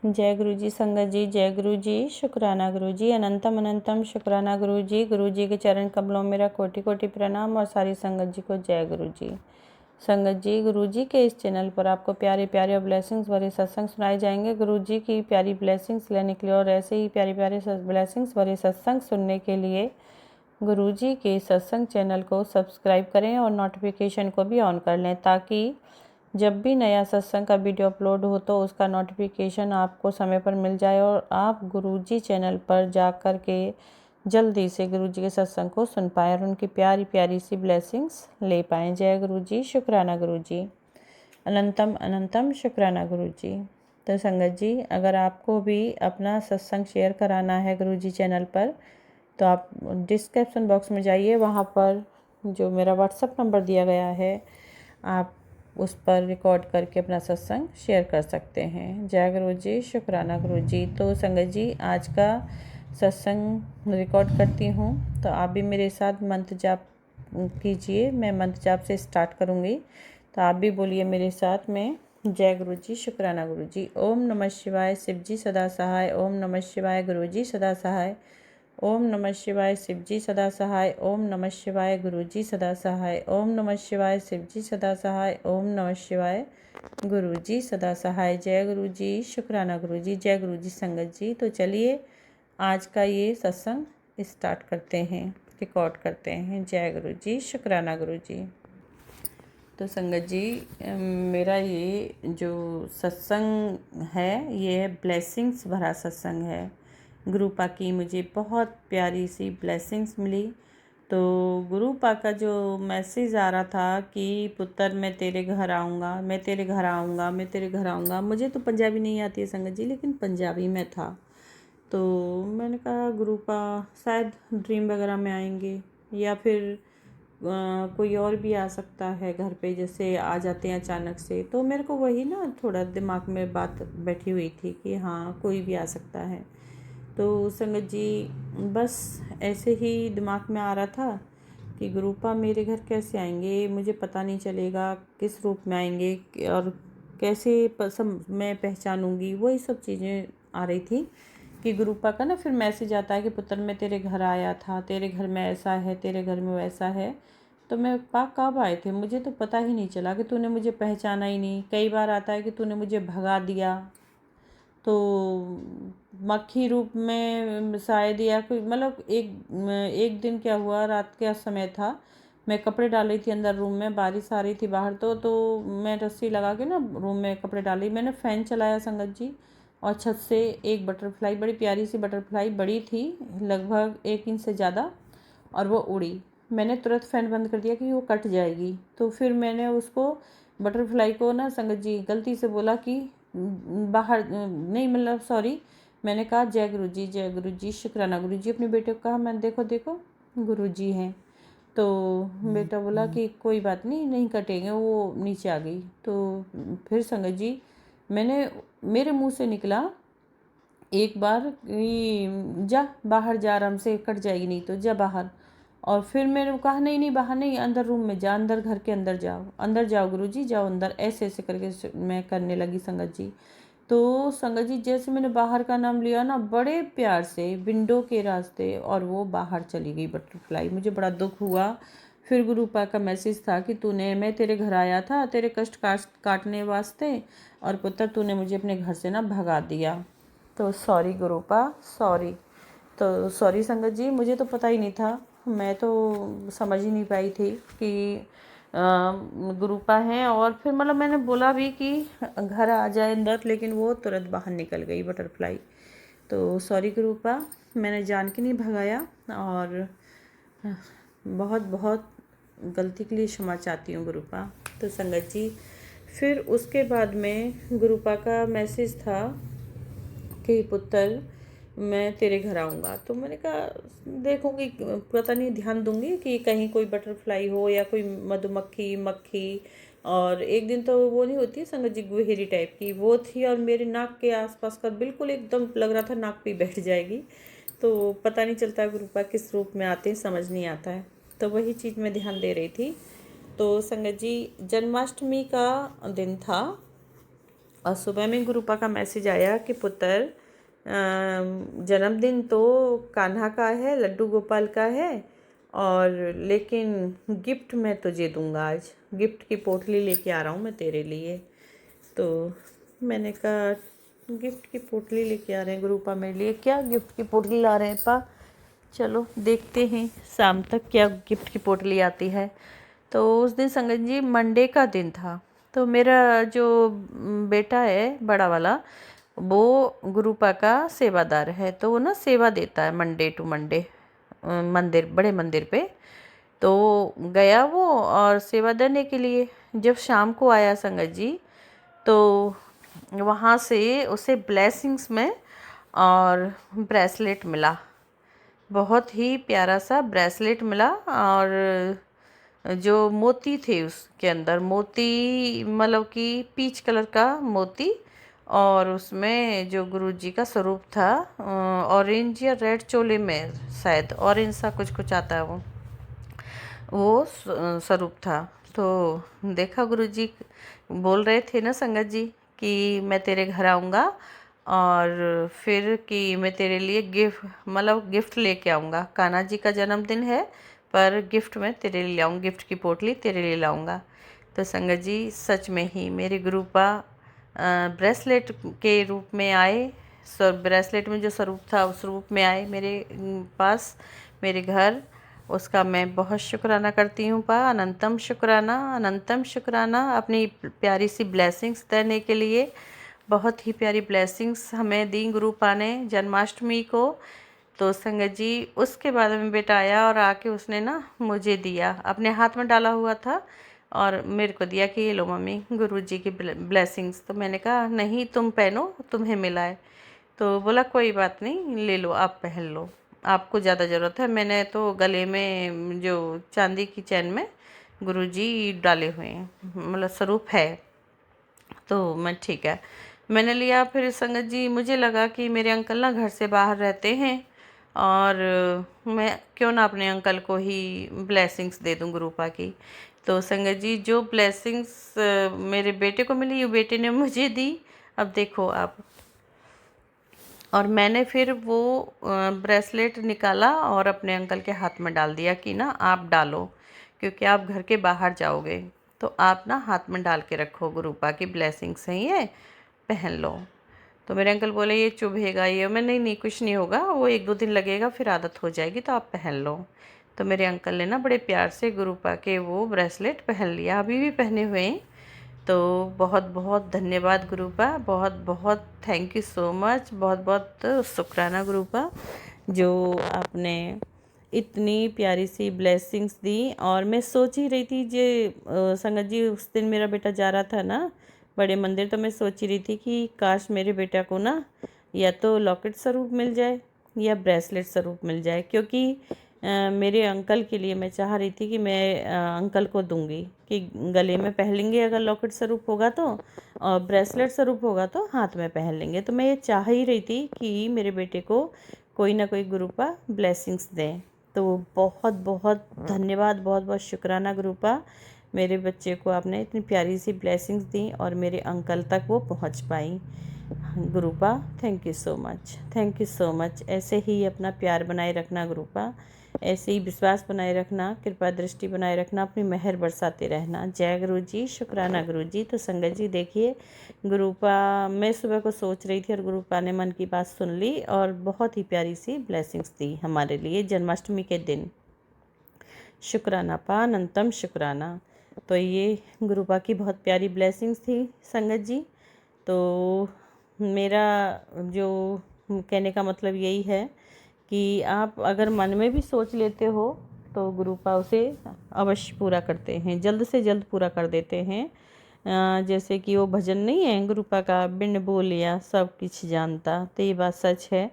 जय गुरु जी संगत जी, जय गुरु जी, शुक्राना गुरु जी, अनंतम अनंतम शुक्राना गुरु जी। गुरु जी के चरण कमलों में मेरा कोटि कोटि प्रणाम और सारी संगत जी को जय गुरु जी। संगत जी, गुरु जी के इस चैनल पर आपको प्यारे प्यारे और ब्लेसिंग्स भरे सत्संग सुनाए जाएंगे। गुरु जी की प्यारी ब्लेसिंग्स लेने के लिए और ऐसे ही प्यारे प्यारे ब्लेसिंग्स भरे सत्संग सुनने के लिए गुरु जी के सत्संग चैनल को सब्सक्राइब करें और नोटिफिकेशन को भी ऑन कर लें, ताकि जब भी नया सत्संग का वीडियो अपलोड हो तो उसका नोटिफिकेशन आपको समय पर मिल जाए और आप गुरुजी चैनल पर जा कर के जल्दी से गुरुजी के सत्संग को सुन पाएँ और उनकी प्यारी प्यारी सी ब्लेसिंग्स ले पाएँ। जय गुरु जी, शुक्राना गुरु जी, अनंतम अनंतम शुक्राना गुरु जी। तो संगत जी, अगर आपको भी अपना सत्संग शेयर कराना है गुरुजी चैनल पर तो आप डिस्क्रिप्शन बॉक्स में जाइए, वहाँ पर जो मेरा व्हाट्सएप नंबर दिया गया है आप उस पर रिकॉर्ड करके अपना सत्संग शेयर कर सकते हैं। जय गुरु जी, शुक्राना गुरु जी। तो संगत जी, आज का सत्संग रिकॉर्ड करती हूँ, तो आप भी मेरे साथ मंत्र जाप कीजिए। मैं मंत्र जाप से स्टार्ट करूँगी, तो आप भी बोलिए मेरे साथ में। जय गुरु जी, शुक्राना गुरु जी। ओम नमः शिवाय, शिव जी सदा सहाय। ओम नमः शिवाय, गुरु जी सदा सहाय। ओम नमः शिवाय, शिव जी सदा सहाय। ओम नमः शिवाय, गुरु जी सदा सहाय। ओम नमः शिवाय, शिव जी सदा सहाय। ओम नमः शिवाय, गुरु जी सदा सहाय। जय गुरु जी, शुक्राना गुरु जी। जय गुरु जी संगत जी। तो चलिए आज का ये सत्संग स्टार्ट करते हैं, रिकॉर्ड करते हैं। जय गुरु जी, शुक्राना गुरु जी। तो संगत जी, मेरा ये जो सत्संग है ये ब्लेसिंग्स भरा सत्संग है। गुरुपा की मुझे बहुत प्यारी सी ब्लेसिंग्स मिली। तो गुरुपा का जो मैसेज आ रहा था कि पुत्र मैं तेरे घर आऊँगा, मैं तेरे घर आऊँगा, मैं तेरे घर आऊँगा। मुझे तो पंजाबी नहीं आती है संगत जी, लेकिन पंजाबी में था। तो मैंने कहा गुरुपा शायद ड्रीम वगैरह में आएंगे, या फिर कोई और भी आ सकता है घर पे, जैसे आ जाते हैं अचानक से। तो मेरे को वही ना थोड़ा दिमाग में बात बैठी हुई थी कि हाँ कोई भी आ सकता है। तो संगत जी, बस ऐसे ही दिमाग में आ रहा था कि गुरुपा मेरे घर कैसे आएंगे, मुझे पता नहीं चलेगा किस रूप में आएंगे और कैसे मैं पहचानूंगी। वही सब चीज़ें आ रही थी कि गुरुपा का ना फिर मैसेज आता है कि पुत्र मैं तेरे घर आया था, तेरे घर में ऐसा है, तेरे घर में वैसा है। तो मैं पा कब आए थे, मुझे तो पता ही नहीं चला कि तूने मुझे पहचाना ही नहीं। कई बार आता है कि तूने मुझे भगा दिया, तो मक्खी रूप में शायद, या कोई मतलब एक दिन क्या हुआ, रात का समय था, मैं कपड़े डाल रही थी अंदर रूम में, बारिश आ रही थी बाहर। तो मैं रस्सी लगा के ना रूम में कपड़े डाली, मैंने फ़ैन चलाया संगत जी, और छत से एक बटरफ्लाई, बड़ी प्यारी सी बटरफ्लाई, बड़ी थी लगभग 1 इंच से ज़्यादा, और वो उड़ी। मैंने तुरंत फ़ैन बंद कर दिया कि वो कट जाएगी। तो फिर मैंने उसको बटरफ्लाई को ना संगत जी गलती से बोला कि बाहर नहीं, मतलब सॉरी, मैंने कहा जय गुरु जी, जय गुरु जी, शुक्राना गुरु जी। अपने बेटे को कहा, मैं देखो देखो गुरु जी हैं। तो बेटा बोला कि कोई बात नहीं, नहीं कटेंगे, वो नीचे आ गई। तो फिर संगत जी मैंने, मेरे मुंह से निकला एक बार कि जा बाहर जा, आराम से कट जाएगी, नहीं तो जा बाहर। और फिर मैंने कहा नहीं नहीं बाहर नहीं, अंदर रूम में जा, अंदर घर के अंदर जाओ, अंदर जाओ गुरु जी, जाओ अंदर। ऐसे ऐसे करके मैं करने लगी संगत जी। तो संगत जी जैसे मैंने बाहर का नाम लिया ना, बड़े प्यार से विंडो के रास्ते, और वो बाहर चली गई बटरफ्लाई। मुझे बड़ा दुख हुआ। फिर गुरुपा का मैसेज था कि तूने, मैं तेरे घर आया था तेरे कष्ट काटने वास्ते, और पुत्र तूने मुझे अपने घर से ना भगा दिया। तो सॉरी गुरुपा, सॉरी। तो सॉरी संगत जी, मुझे तो पता ही नहीं था, मैं तो समझ ही नहीं पाई थी कि गुरुपा हैं। और फिर मतलब मैंने बोला भी कि घर आ जाए अंदर, लेकिन वो तुरंत बाहर निकल गई बटरफ्लाई। तो सॉरी गुरुपा, मैंने जान के नहीं भगाया, और बहुत बहुत गलती के लिए क्षमा चाहती हूँ गुरुपा। तो संगत जी फिर उसके बाद में गुरुपा का मैसेज था कि पुत्र मैं तेरे घर आऊँगा। तो मैंने कहा देखूँगी, पता नहीं, ध्यान दूँगी कि कहीं कोई बटरफ्लाई हो या कोई मधुमक्खी, मक्खी। और एक दिन तो वो नहीं होती संगत जी, गुहेरी टाइप की वो थी, और मेरे नाक के आसपास का बिल्कुल एकदम लग रहा था नाक पे बैठ जाएगी। तो पता नहीं चलता गुरुपा किस रूप में आते हैं, समझ नहीं आता है। तो वही चीज़ में ध्यान दे रही थी। तो संगत जी जन्माष्टमी का दिन था, और सुबह में गुरुपा का मैसेज आया कि पुत्र जन्मदिन तो कान्हा का है, लड्डू गोपाल का है, और लेकिन गिफ्ट मैं तुझे दूंगा, आज गिफ्ट की पोटली लेके आ रहा हूँ मैं तेरे लिए। तो मैंने कहा गिफ्ट की पोटली लेके आ रहे हैं गुरुपा मेरे लिए, क्या गिफ्ट की पोटली ला रहे हैं पा? चलो देखते हैं शाम तक क्या गिफ्ट की पोटली आती है। तो उस दिन संगत जी मंडे का दिन था। तो मेरा जो बेटा है बड़ा वाला, वो गुरुपा का सेवादार है, तो वो ना सेवा देता है मंडे टू मंडे मंदिर, बड़े मंदिर पे। तो गया वो और सेवा देने के लिए। जब शाम को आया संगत जी, तो वहाँ से उसे ब्लेसिंग्स में और ब्रेसलेट मिला, बहुत ही प्यारा सा ब्रेसलेट मिला। और जो मोती थे उसके अंदर, मोती मतलब कि पीच कलर का मोती, और उसमें जो गुरुजी का स्वरूप था ऑरेंज या रेड चोले में, शायद ऑरेंज सा कुछ कुछ आता है वो स्वरूप था। तो देखा गुरुजी बोल रहे थे ना संगत जी कि मैं तेरे घर आऊँगा और फिर कि मैं तेरे लिए गिफ्ट लेके आऊँगा। कान्हा जी का जन्मदिन है पर गिफ्ट मैं तेरे लिए लाऊँ, गिफ्ट की पोटली तेरे लिए लाऊँगा। तो संगत जी सच में ही मेरे गुरुपा ब्रेसलेट के रूप में आए, ब्रेसलेट में जो स्वरूप था उस रूप में आए मेरे पास, मेरे घर। उसका मैं बहुत शुक्राना करती हूँ पा, अनंतम शुक्राना, अनंतम शुक्राना अपनी प्यारी सी ब्लेसिंग्स देने के लिए। बहुत ही प्यारी ब्लेसिंग्स हमें दी गुरुपा ने जन्माष्टमी को। तो संगत जी उसके बाद में बेटा आया और आके उसने ना मुझे दिया, अपने हाथ में डाला हुआ था और मेरे को दिया कि ये लो मम्मी गुरुजी की ब्लेसिंग्स। तो मैंने कहा नहीं तुम पहनो, तुम्हें मिला है। तो बोला कोई बात नहीं, ले लो आप पहन लो, आपको ज़्यादा ज़रूरत है। मैंने तो गले में जो चांदी की चैन में गुरुजी डाले हुए हैं, मतलब स्वरूप है, तो मैं ठीक है मैंने लिया। फिर संगत जी मुझे लगा कि मेरे अंकल ना घर से बाहर रहते हैं और मैं क्यों ना अपने अंकल को ही ब्लेसिंग्स दे दूं गुरुपा की। तो संगत जी जो ब्लेसिंग्स मेरे बेटे को मिली, वो बेटे ने मुझे दी। अब देखो आप, और मैंने फिर वो ब्रेसलेट निकाला और अपने अंकल के हाथ में डाल दिया कि ना आप डालो, क्योंकि आप घर के बाहर जाओगे तो आप ना हाथ में डाल के रखो, गुरुपा की ब्लेसिंग्स हैं ये, पहन लो। तो मेरे अंकल बोले ये चुभेगा, ये मैं नहीं नहीं कुछ नहीं होगा, वो 1-2 दिन लगेगा फिर आदत हो जाएगी, तो आप पहन लो। तो मेरे अंकल ने ना बड़े प्यार से गुरुपा के वो ब्रेसलेट पहन लिया, अभी भी पहने हुए हैं। तो बहुत बहुत धन्यवाद गुरुपा, बहुत बहुत थैंक यू सो मच, बहुत बहुत शुक्राना गुरुपा, जो आपने इतनी प्यारी सी ब्लेसिंग्स दी। और मैं सोच ही रही थी संगत जी उस दिन मेरा बेटा जा रहा था ना बड़े मंदिर, तो मैं सोच ही रही थी कि काश मेरे बेटा को ना या तो लॉकेट स्वरूप मिल जाए या ब्रेसलेट स्वरूप मिल जाए, क्योंकि मेरे अंकल के लिए मैं चाह रही थी कि मैं अंकल को दूंगी कि गले में पहन लेंगे अगर लॉकेट स्वरूप होगा तो, और ब्रेसलेट स्वरूप होगा तो हाथ में पहन लेंगे। तो मैं ये चाह ही रही थी कि मेरे बेटे को कोई ना कोई गुरुपा ब्लेसिंग्स दें। तो बहुत बहुत धन्यवाद, बहुत बहुत शुक्राना गुरुपा, मेरे बच्चे को आपने इतनी प्यारी सी ब्लेसिंग्स दी और मेरे अंकल तक वो पहुंच पाई। गुरुपा thank you so much, thank you so much. ऐसे ही अपना प्यार बनाए रखना गुरुपा, ऐसे ही विश्वास बनाए रखना, कृपा दृष्टि बनाए रखना, अपनी मेहर बरसाते रहना। जय गुरु जी, शुक्राना गुरु जी। तो संगत जी देखिए गुरुपा, मैं सुबह को सोच रही थी और गुरुपा ने मन की बात सुन ली और बहुत ही प्यारी सी ब्लेसिंग्स दी हमारे लिए जन्माष्टमी के दिन। शुक्राना पा, अनंतम शुक्राना। तो ये गुरुपा की बहुत प्यारी ब्लेसिंग्स थी संगत जी। तो मेरा जो कहने का मतलब यही है कि आप अगर मन में भी सोच लेते हो तो गुरुपा उसे अवश्य पूरा करते हैं, जल्द से जल्द पूरा कर देते हैं। जैसे कि वो भजन नहीं है गुरुपा का, बिन बोलिया सब कुछ जानता, तो ये बात सच है।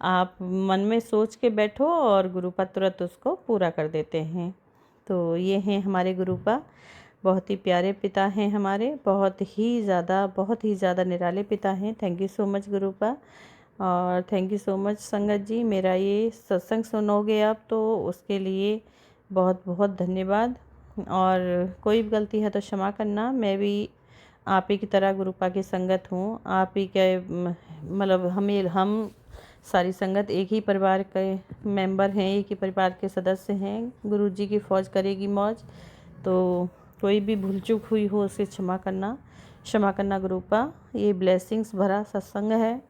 आप मन में सोच के बैठो और गुरुपा तुरंत उसको पूरा कर देते हैं। तो ये हैं हमारे गुरुपा, बहुत ही प्यारे पिता हैं हमारे, बहुत ही ज़्यादा निराले पिता हैं। थैंक यू सो मच गुरुपा, और थैंक यू सो मच संगत जी, मेरा ये सत्संग सुनोगे आप तो उसके लिए बहुत बहुत धन्यवाद। और कोई भी गलती है तो क्षमा करना, मैं भी आप ही की तरह गुरुपा की संगत हूँ। आप ही के मतलब हम सारी संगत एक ही परिवार के मेंबर हैं, एक ही परिवार के सदस्य हैं। गुरु जी की फौज करेगी मौज। तो कोई भी भूल चूक हुई हो उसे क्षमा करना गुरुपा। ये ब्लेसिंग्स भरा सत्संग है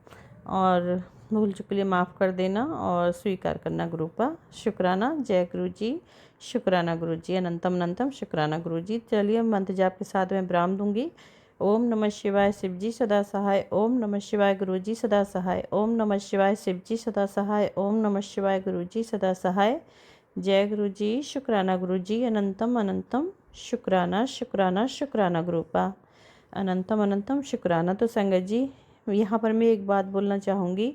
और भूल चूक के लिए माफ़ कर देना और स्वीकार करना गुरुपा। शुक्राना। जय गुरु जी। शुक्राना गुरु जी। अनंतम अनंतम शुक्राना गुरु जी। चलिए मंत्र जाप के साथ मैं विराम दूंगी। ओम नमः शिवाय शिव जी सदा सहाय। ओम नमः शिवाय गुरु जी सदा सहाय। ओम नमः शिवाय शिव जी सदा सहाय। ओम नमः शिवाय गुरु जी सदा सहाय। जय गुरु जी। शुक्राना गुरु जी। अनंतम अनंतम शुक्राना शुक्राना शुक्राना गुरुपा। अनंतम अनंतम शुक्राना। तो संगत जी, यहाँ पर मैं एक बात बोलना चाहूँगी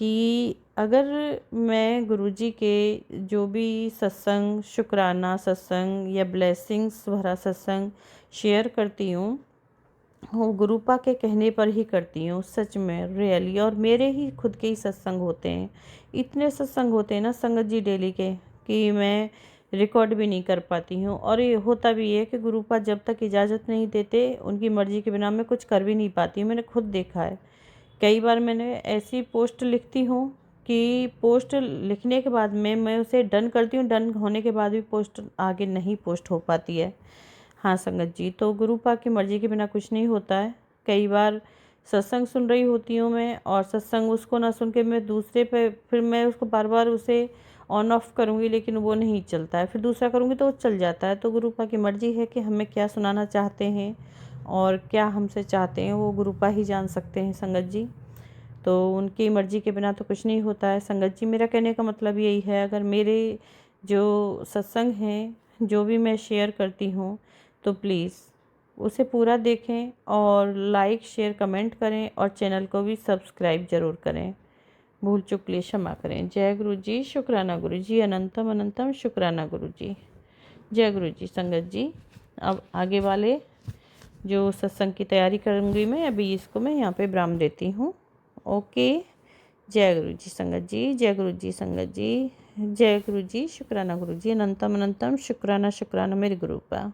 कि अगर मैं गुरुजी के जो भी सत्संग, शुक्राना सत्संग या ब्लेसिंग्स भरा सत्संग शेयर करती हूँ, वो गुरुपा के कहने पर ही करती हूँ, सच में रियली। और मेरे ही खुद के ही सत्संग होते हैं, इतने सत्संग होते हैं ना संगत जी डेली के, कि मैं रिकॉर्ड भी नहीं कर पाती हूँ। और ये होता भी है कि गुरुपा जब तक इजाज़त नहीं देते, उनकी मर्ज़ी के बिना मैं कुछ कर भी नहीं पाती हूँ। मैंने खुद देखा है। कई बार मैंने ऐसी पोस्ट लिखती हूँ कि पोस्ट लिखने के बाद में मैं उसे डन करती हूँ, डन होने के बाद भी पोस्ट आगे नहीं पोस्ट हो पाती है। हाँ संगत जी, तो गुरुपा की मर्ज़ी के बिना कुछ नहीं होता है। कई बार सत्संग सुन रही होती हूँ मैं, और सत्संग उसको ना सुन के मैं दूसरे पे फिर मैं उसको बार बार उसे ऑन ऑफ करूँगी, लेकिन वो नहीं चलता है। फिर दूसरा करूँगी तो वो चल जाता है। तो गुरुपा की मर्ज़ी है कि हमें क्या सुनाना चाहते हैं और क्या हमसे चाहते हैं, वो गुरुपा ही जान सकते हैं संगत जी। तो उनकी मर्ज़ी के बिना तो कुछ नहीं होता है संगत जी। मेरा कहने का मतलब यही है, अगर मेरे जो सत्संग हैं, जो भी मैं शेयर करती हूँ, तो प्लीज़ उसे पूरा देखें और लाइक शेयर कमेंट करें और चैनल को भी सब्सक्राइब ज़रूर करें। भूल चूक के लिए क्षमा करें। जय गुरु जी। शुक्राना गुरु जी। अनंतम अनंतम शुक्राना गुरु जी। जय गुरु जी। संगत जी, अब आगे वाले जो सत्संग की तैयारी करूँगी मैं, अभी इसको मैं यहाँ पे विराम देती हूँ। ओके। जय गुरु जी संगत जी। जय गुरु जी संगत जी। जय गुरु जी। शुक्राना गुरु जी। अनंतम अनंतम शुक्राना शुक्राना मेरे गुरुपा।